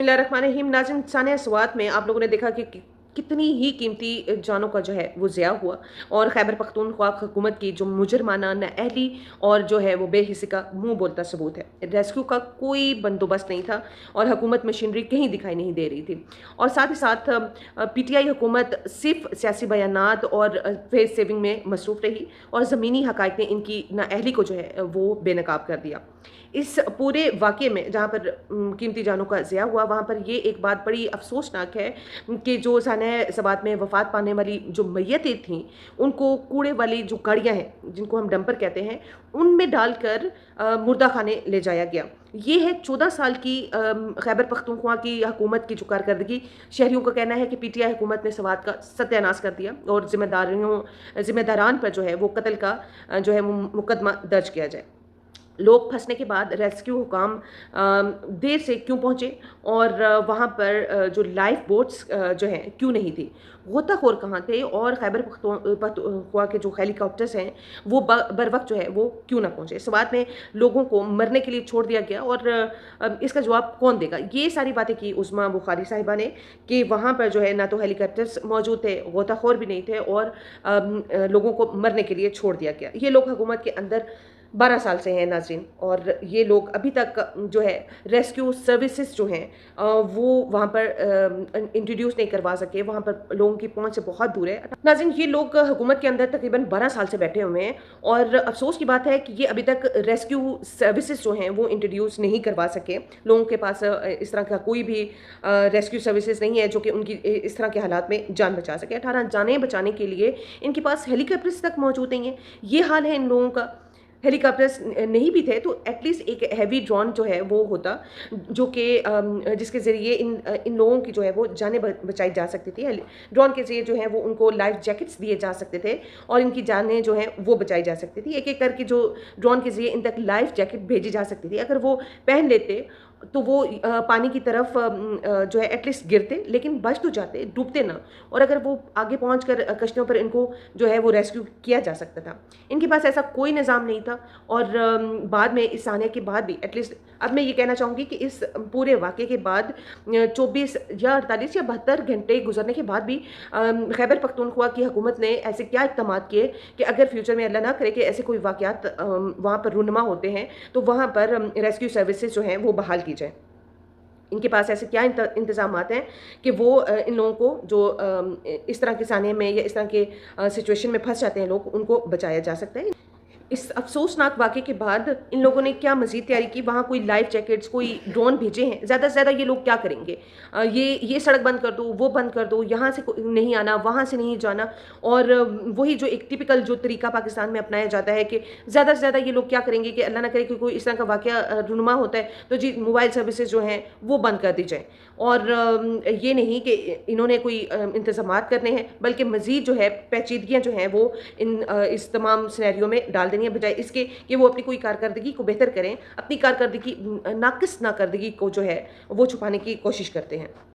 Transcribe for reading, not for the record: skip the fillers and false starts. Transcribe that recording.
बिस्मिल्लाहिर्रहमानिर्रहीम। नाज़रीन, सानिया स्वात में आप लोगों ने देखा कि कितनी ही कीमती जानों का जो है वो ज़िया हुआ और खैबर पख्तूनख्वा हुकूमत की जो मुजरमाना नाअहली और जो है वो बेहिसी का मुंह बोलता सबूत है। रेस्क्यू का कोई बंदोबस्त नहीं था और हुकूमत मशीनरी कहीं दिखाई नहीं दे रही थी। और साथ ही साथ पीटीआई हुकूमत सिर्फ सियासी बयानात और फेस सेविंग में मसरूफ़ रही और ज़मीनी हक़ाइक़ ने इनकी नाअहली को जो है वो बेनकाब कर दिया। इस पूरे वाक़ये में जहाँ पर कीमती जानों का ज़िया हुआ, वहाँ पर ये एक बात बड़ी अफ़सोसनाक है कि जो सानिया स्वात में वफ़ात पाने वाली जो मैयतें थीं, उनको कूड़े वाली जो गाड़ियाँ हैं, जिनको हम डंपर कहते हैं, उनमें डालकर मुर्दा खाने ले जाया गया। ये है 14 साल की खैबर पख्तूनख्वा की हुकूमत की जो कारकर्दगी। शहरियों का कहना है कि पीटीआई हुकूमत ने स्वात का सत्यानाश कर दिया और ज़िम्मेदारान पर जो है वो कत्ल का जो है वो मुकदमा दर्ज किया जाए। लोग फंसने के बाद रेस्क्यू हुकाम देर से क्यों पहुँचे और वहाँ पर जो लाइफ बोट्स जो हैं क्यों नहीं थी? गोताखोर कहाँ थे? और खैबर पख्तूनख्वा के जो हेलीकॉप्टर्स हैं वो बरवक़्त जो है वो क्यों ना पहुँचे? स्वात में लोगों को मरने के लिए छोड़ दिया गया और इसका जवाब कौन देगा? ये सारी बातें की उस्मा बुखारी साहिबा ने कि वहाँ पर जो है ना तो हेलीकॉप्टर्स मौजूद थे, गोताखोर भी नहीं थे और लोगों को मरने के लिए छोड़ दिया गया। ये लोग हुकूमत के अंदर 12 साल से हैं नाज़रीन, और ये लोग अभी तक जो है रेस्क्यू सर्विसेज जो हैं वो वहाँ पर इंट्रोड्यूस नहीं करवा सके, वहाँ पर लोगों की पहुँच से बहुत दूर है। नाज़रीन, ये लोग हुकूमत के अंदर तकरीबन 12 साल से बैठे हुए हैं और अफ़सोस की बात है कि ये अभी तक रेस्क्यू सर्विसेज जो हैं वो इंट्रोड्यूस नहीं करवा सके। लोगों के पास इस तरह का कोई भी रेस्क्यू सर्विसेज नहीं है जो कि उनकी इस तरह के हालात में जान बचा सके। 18 जानें बचाने के लिए इनके पास हेलीकॉप्टर्स तक मौजूद नहीं है। ये हाल है इन लोगों का। हेलीकॉप्टर्स नहीं भी थे तो एटलीस्ट एक हैवी ड्रोन जो है वो होता, जो कि जिसके ज़रिए इन लोगों की जो है वो जानें बचाई जा सकती थी। ड्रोन के ज़रिए जो है वो उनको लाइफ जैकेट्स दिए जा सकते थे और इनकी जानें जो हैं वो बचाई जा सकती थी। एक-एक करके जो ड्रोन के ज़रिए इन तक लाइफ जैकेट भेजी जा सकती थी। अगर वो पहन लेते तो वो पानी की तरफ जो है एटलीस्ट गिरते, लेकिन बच तो जाते, डूबते ना। और अगर वो आगे पहुंचकर कश्तियों पर इनको जो है वो रेस्क्यू किया जा सकता था। इनके पास ऐसा कोई निज़ाम नहीं था और बाद में इस सानिया के बाद भी एटलीस्ट अब मैं ये कहना चाहूँगी कि इस पूरे वाक़ये के बाद 24 या 48 या 72 घंटे गुजरने के बाद भी खैबर पख्तूनख्वा की हुकूमत ने ऐसे क्या इक़दामात किए कि अगर फ्यूचर में अल्लाह ना करे कि ऐसे कोई वाक़यात वहाँ पर रूनुमा होते हैं तो वहाँ पर रेस्क्यू सर्विसेज जो हैं वो बहाल की जाए। इनके पास ऐसे क्या इंतज़ामात हैं कि वो इन लोगों को जो इस तरह के सानिया में या इस तरह के सिचुएशन में फँस जाते हैं लोग, उनको बचाया जा सकता है। इस अफ़सोसनाक वाक़ये के बाद इन लोगों ने क्या मज़ीद तैयारी की? वहाँ कोई लाइफ़ जैकेट्स, कोई ड्रोन भेजे हैं। ज़्यादा से ज़्यादा ये लोग क्या करेंगे? ये सड़क बंद कर दो, वो बंद कर दो, यहाँ से नहीं आना, वहाँ से नहीं जाना। और वही जो एक टिपिकल जो तरीका पाकिस्तान में अपनाया जाता है कि ज़्यादा से ज़्यादा ये लोग क्या करेंगे कि अल्लाह ना करे कि कोई इस तरह का वाक़या रूनुमा होता है तो जी मोबाइल सर्विसेज जो हैं वो बंद कर दी जाएँ। और ये नहीं कि इन्होंने कोई इंतज़ामात करने हैं, बल्कि मज़ीद जो है पेचीदगियाँ जो हैं वो इस तमाम सिनेरियो में डाल देनी है, बजाय इसके कि वो अपनी कोई कारकर्दगी को बेहतर करें, अपनी कारकर्दगी नाक़िस कारकर्दगी को जो है वो छुपाने की कोशिश करते हैं।